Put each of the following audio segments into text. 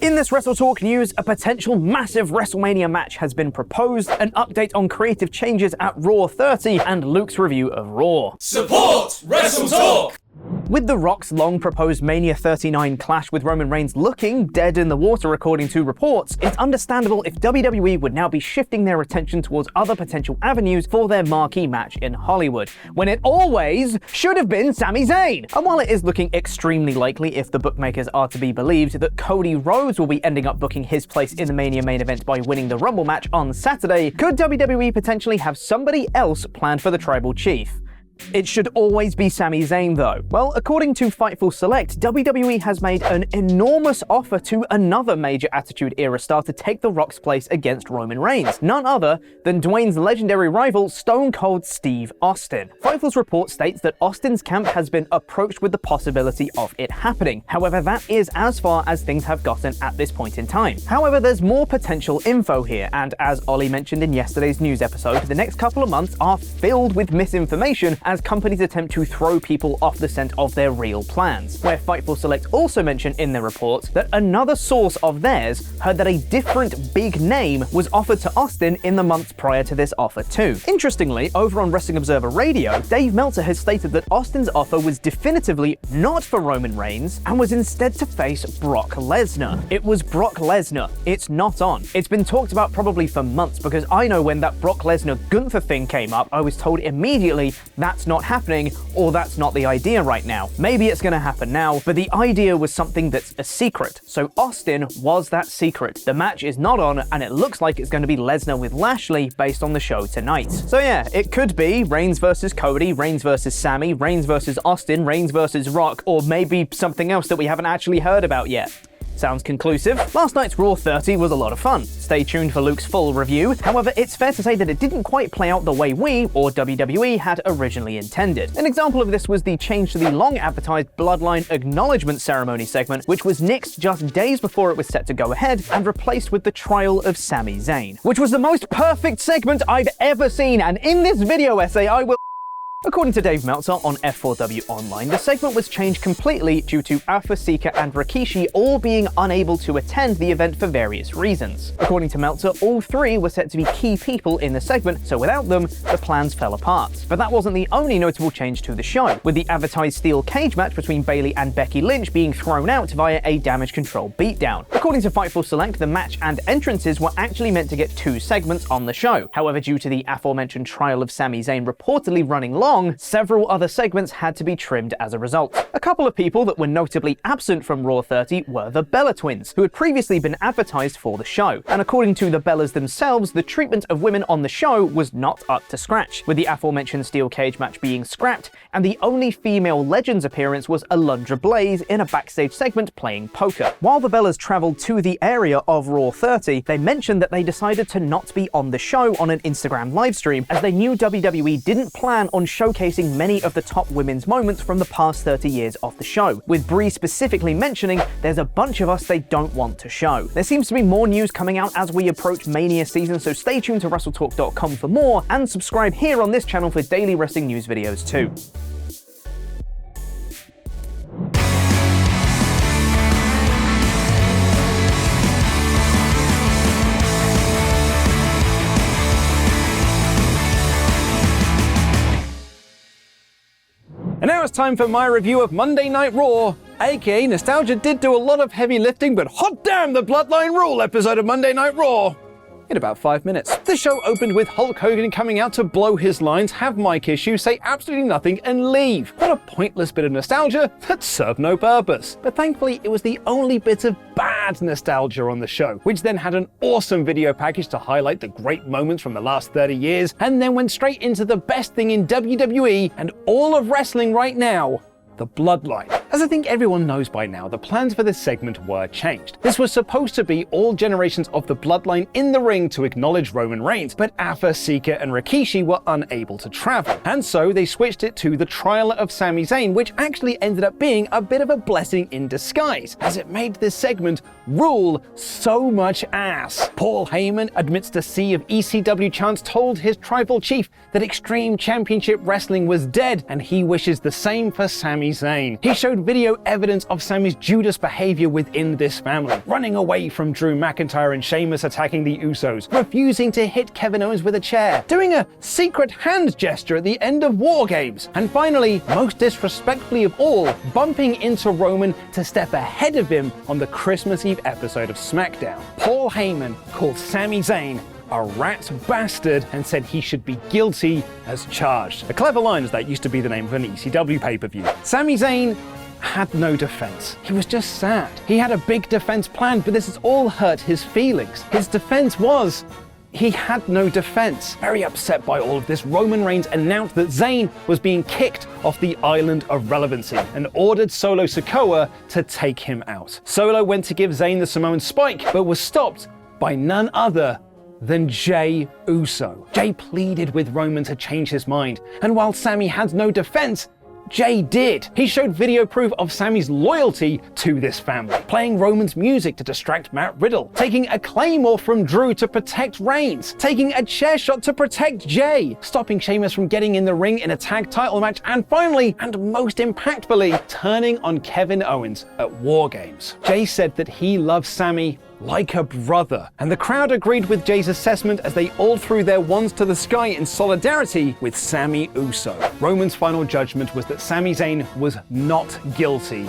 In this WrestleTalk news, a potential massive WrestleMania match has been proposed, an update on creative changes at Raw 30, and Luke's review of Raw. Support WrestleTalk! With The Rock's long-proposed Mania 39 clash with Roman Reigns looking dead in the water according to reports, it's understandable if WWE would now be shifting their attention towards other potential avenues for their marquee match in Hollywood, when it always should have been Sami Zayn. And while it is looking extremely likely, if the bookmakers are to be believed, that Cody Rhodes will be ending up booking his place in the Mania main event by winning the Rumble match on Saturday, could WWE potentially have somebody else planned for the Tribal Chief? It should always be Sami Zayn though. Well, according to Fightful Select, WWE has made an enormous offer to another major Attitude Era star to take The Rock's place against Roman Reigns, none other than Dwayne's legendary rival, Stone Cold Steve Austin. Fightful's report states that Austin's camp has been approached with the possibility of it happening. However, that is as far as things have gotten at this point in time. However, there's more potential info here, and as Ollie mentioned in yesterday's news episode, the next couple of months are filled with misinformation as companies attempt to throw people off the scent of their real plans. Where Fightful Select also mentioned in their report that another source of theirs heard that a different big name was offered to Austin in the months prior to this offer too. Interestingly, over on Wrestling Observer Radio, Dave Meltzer has stated that Austin's offer was definitively not for Roman Reigns and was instead to face Brock Lesnar. It was Brock Lesnar. It's not on. It's been talked about probably for months, because I know when that Brock Lesnar Gunther thing came up, I was told immediately that's not happening, or that's not the idea right now. Maybe it's gonna happen now, but the idea was something that's a secret. So Austin was that secret. The match is not on, and it looks like it's gonna be Lesnar with Lashley based on the show tonight. So yeah, it could be Reigns versus Cody, Reigns versus Sami, Reigns versus Austin, Reigns versus Rock, or maybe something else that we haven't actually heard about yet. Sounds conclusive. Last night's Raw 30 was a lot of fun. Stay tuned for Luke's full review. However, it's fair to say that it didn't quite play out the way we, or WWE, had originally intended. An example of this was the change to the long-advertised Bloodline Acknowledgement Ceremony segment, which was nixed just days before it was set to go ahead and replaced with the trial of Sami Zayn, which was the most perfect segment I've ever seen, and in this video essay I will... According to Dave Meltzer on F4W Online, the segment was changed completely due to Alpha, Seeker, and Rikishi all being unable to attend the event for various reasons. According to Meltzer, all three were set to be key people in the segment, so without them, the plans fell apart. But that wasn't the only notable change to the show, with the advertised steel cage match between Bayley and Becky Lynch being thrown out via a damage control beatdown. According to Fightful Select, the match and entrances were actually meant to get 2 segments on the show. However, due to the aforementioned trial of Sami Zayn reportedly running long, several other segments had to be trimmed as a result. A couple of people that were notably absent from Raw 30 were the Bella twins, who had previously been advertised for the show. And according to the Bellas themselves, the treatment of women on the show was not up to scratch, with the aforementioned steel cage match being scrapped, and the only female Legends appearance was Alundra Blaze in a backstage segment playing poker. While the Bellas traveled to the area of Raw 30, they mentioned that they decided to not be on the show on an Instagram livestream, as they knew WWE didn't plan on showcasing many of the top women's moments from the past 30 years of the show, with Brie specifically mentioning there's a bunch of us they don't want to show. There seems to be more news coming out as we approach Mania season, so stay tuned to WrestleTalk.com for more, and subscribe here on this channel for daily wrestling news videos too. And now it's time for my review of Monday Night Raw, aka Nostalgia did do a lot of heavy lifting, but hot damn the Bloodline Rule episode of Monday Night Raw in about 5 minutes. The show opened with Hulk Hogan coming out to blow his lines, have mic issues, say absolutely nothing, and leave. What a pointless bit of nostalgia that served no purpose. But thankfully, it was the only bit of bad nostalgia on the show, which then had an awesome video package to highlight the great moments from the last 30 years, and then went straight into the best thing in WWE and all of wrestling right now, the Bloodline. As I think everyone knows by now, the plans for this segment were changed. This was supposed to be all generations of the Bloodline in the ring to acknowledge Roman Reigns, but Alpha, Seeker, and Rikishi were unable to travel, and so they switched it to the trial of Sami Zayn, which actually ended up being a bit of a blessing in disguise, as it made this segment rule so much ass. Paul Heyman, amidst a sea of ECW chants, told his tribal chief that Extreme Championship Wrestling was dead, and he wishes the same for Sami Zayn. He showed video evidence of Sami's Judas behavior within this family, running away from Drew McIntyre and Sheamus attacking the Usos, refusing to hit Kevin Owens with a chair, doing a secret hand gesture at the end of War Games, and finally, most disrespectfully of all, bumping into Roman to step ahead of him on the Christmas Eve episode of SmackDown. Paul Heyman called Sami Zayn a rat bastard and said he should be guilty as charged. A clever line, as that used to be the name of an ECW pay-per-view. Sami Zayn had no defense. He was just sad. He had a big defense planned, but this has all hurt his feelings. His defense was he had no defense. Very upset by all of this, Roman Reigns announced that Zayn was being kicked off the Island of Relevancy and ordered Solo Sikoa to take him out. Solo went to give Zayn the Samoan spike, but was stopped by none other than Jey Uso. Jey pleaded with Roman to change his mind, and while Sami had no defense, Jey did. He showed video proof of Sami's loyalty to this family, playing Roman's music to distract Matt Riddle, taking a Claymore from Drew to protect Reigns, taking a chair shot to protect Jey, stopping Sheamus from getting in the ring in a tag title match, and finally, and most impactfully, turning on Kevin Owens at War Games. Jey said that he loves Sami like a brother, and the crowd agreed with Jey's assessment as they all threw their wands to the sky in solidarity with Sami Uso. Roman's final judgment was that Sami Zayn was not guilty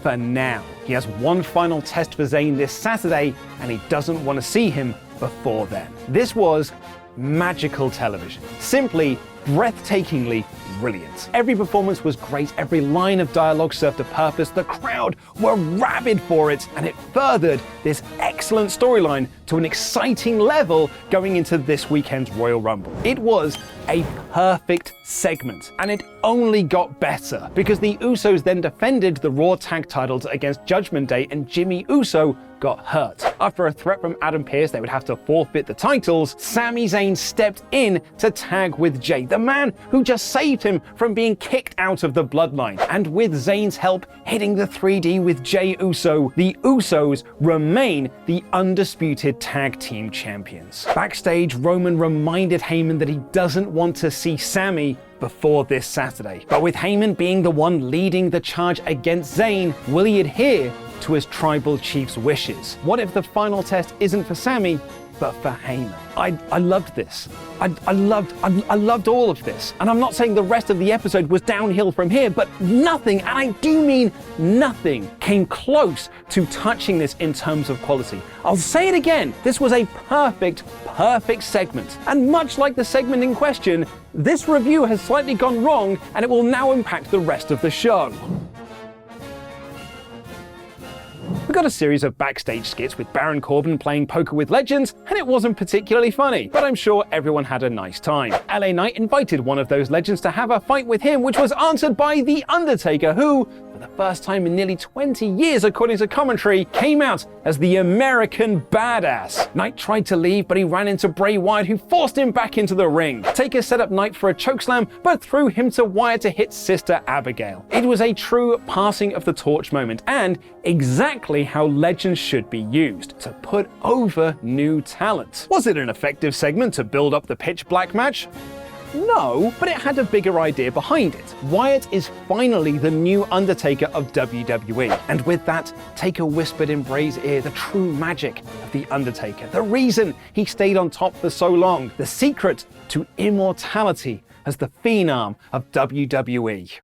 for now. He has one final test for Zayn this Saturday, and he doesn't want to see him before then. This was magical television. Simply breathtakingly brilliant. Every performance was great, every line of dialogue served a purpose, the crowd were rabid for it, and it furthered this excellent storyline to an exciting level going into this weekend's Royal Rumble. It was a perfect segment, and it only got better, because the Usos then defended the Raw tag titles against Judgment Day, and Jimmy Uso got hurt. After a threat from Adam Pearce they would have to forfeit the titles, Sami Zayn stepped in to tag with Jey, the man who just saved him from being kicked out of the Bloodline. And with Zayn's help hitting the 3D with Jey Uso, the Usos remain the undisputed tag team champions. Backstage, Roman reminded Heyman that he doesn't want to see Sami before this Saturday. But with Heyman being the one leading the charge against Zayn, will he adhere to his tribal chief's wishes? What if the final test isn't for Sami, but for Heyman? I loved this. I loved all of this. And I'm not saying the rest of the episode was downhill from here, but nothing, and I do mean nothing, came close to touching this in terms of quality. I'll say it again, this was a perfect segment. And much like the segment in question, this review has slightly gone wrong, and it will now impact the rest of the show. We got a series of backstage skits with Baron Corbin playing poker with legends, and it wasn't particularly funny, but I'm sure everyone had a nice time. LA Knight invited one of those legends to have a fight with him, which was answered by The Undertaker, who, for the first time in nearly 20 years according to commentary, came out as the American badass. Knight tried to leave, but he ran into Bray Wyatt, who forced him back into the ring. Taker set up Knight for a chokeslam, but threw him to Wyatt to hit Sister Abigail. It was a true passing of the torch moment, and exactly how legends should be used, to put over new talent. Was it an effective segment to build up the pitch black match? No, but it had a bigger idea behind it. Wyatt is finally the new Undertaker of WWE. And with that, Taker whispered in Bray's ear the true magic of the Undertaker, the reason he stayed on top for so long, the secret to immortality as the Phenom of WWE.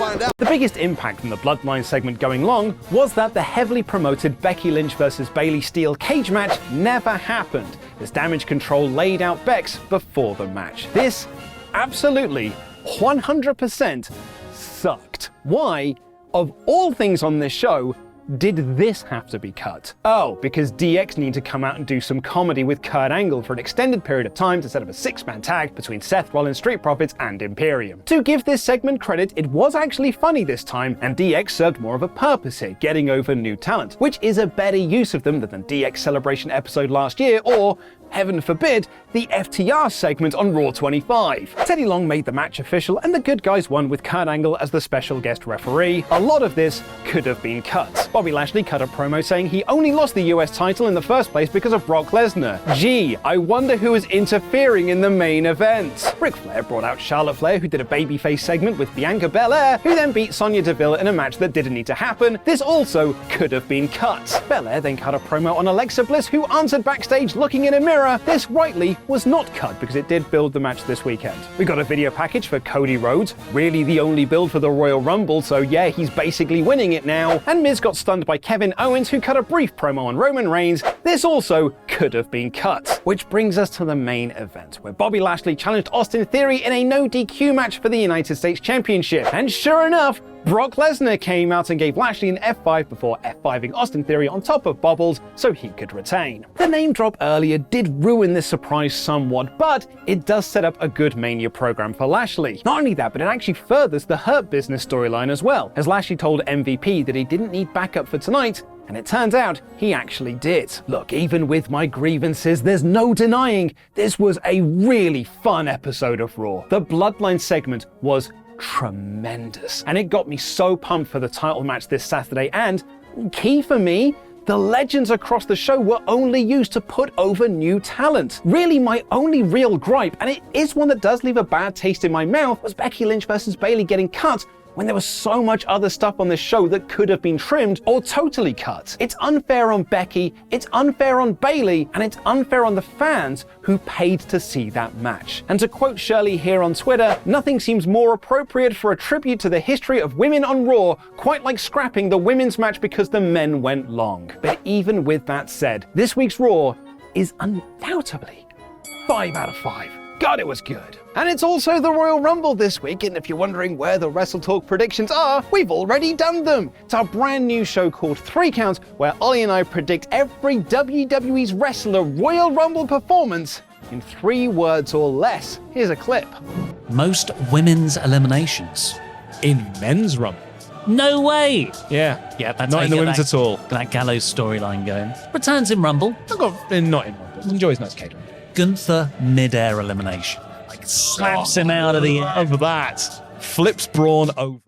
The biggest impact from the Bloodline segment going long was that the heavily promoted Becky Lynch vs Bayley Steele cage match never happened, as Damage Control laid out Bex before the match. This absolutely 100% sucked. Why, of all things on this show, did this have to be cut? Oh, because DX need to come out and do some comedy with Kurt Angle for an extended period of time to set up a 6-man tag between Seth Rollins, Street Profits, and Imperium. To give this segment credit, it was actually funny this time, and DX served more of a purpose here, getting over new talent, which is a better use of them than the DX Celebration episode last year, or heaven forbid, the FTR segment on Raw 25. Teddy Long made the match official and the good guys won with Kurt Angle as the special guest referee. A lot of this could have been cut. Bobby Lashley cut a promo saying he only lost the US title in the first place because of Brock Lesnar. Gee, I wonder who is interfering in the main event. Ric Flair brought out Charlotte Flair, who did a babyface segment with Bianca Belair, who then beat Sonya Deville in a match that didn't need to happen. This also could have been cut. Belair then cut a promo on Alexa Bliss, who answered backstage looking in a mirror. This rightly was not cut because it did build the match this weekend. We got a video package for Cody Rhodes, really the only build for the Royal Rumble, so yeah, he's basically winning it now. And Miz got stunned by Kevin Owens, who cut a brief promo on Roman Reigns. This also could have been cut. Which brings us to the main event, where Bobby Lashley challenged Austin Theory in a no DQ match for the United States Championship. And sure enough, Brock Lesnar came out and gave Lashley an F5 before F5ing Austin Theory on top of Bobbles so he could retain. The name drop earlier did ruin this surprise somewhat, but it does set up a good Mania program for Lashley. Not only that, but it actually furthers the Hurt Business storyline as well, as Lashley told MVP that he didn't need backup for tonight, and it turns out he actually did. Look, even with my grievances, there's no denying this was a really fun episode of Raw. The Bloodline segment was tremendous, and it got me so pumped for the title match this Saturday, and key for me, the legends across the show were only used to put over new talent. Really, my only real gripe, and it is one that does leave a bad taste in my mouth, was Becky Lynch versus Bayley getting cut when there was so much other stuff on this show that could have been trimmed or totally cut. It's unfair on Becky, it's unfair on Bayley, and it's unfair on the fans who paid to see that match. And to quote Shirley here on Twitter, nothing seems more appropriate for a tribute to the history of women on Raw, quite like scrapping the women's match because the men went long. But even with that said, this week's Raw is undoubtedly 5 out of 5. God, it was good. And it's also the Royal Rumble this week, and if you're wondering where the WrestleTalk predictions are, we've already done them. It's our brand new show called 3 Counts, where Ollie and I predict every WWE's wrestler Royal Rumble performance in 3 words or less. Here's a clip. Most women's eliminations. In men's Rumble? No way! Yeah. Yeah, that's Not in the women's at all. That Gallows storyline going. Returns in Rumble. Not in Rumble. Enjoys nice catering. Gunther mid-air elimination. Like slaps him out of the air. Over that. Flips Braun over.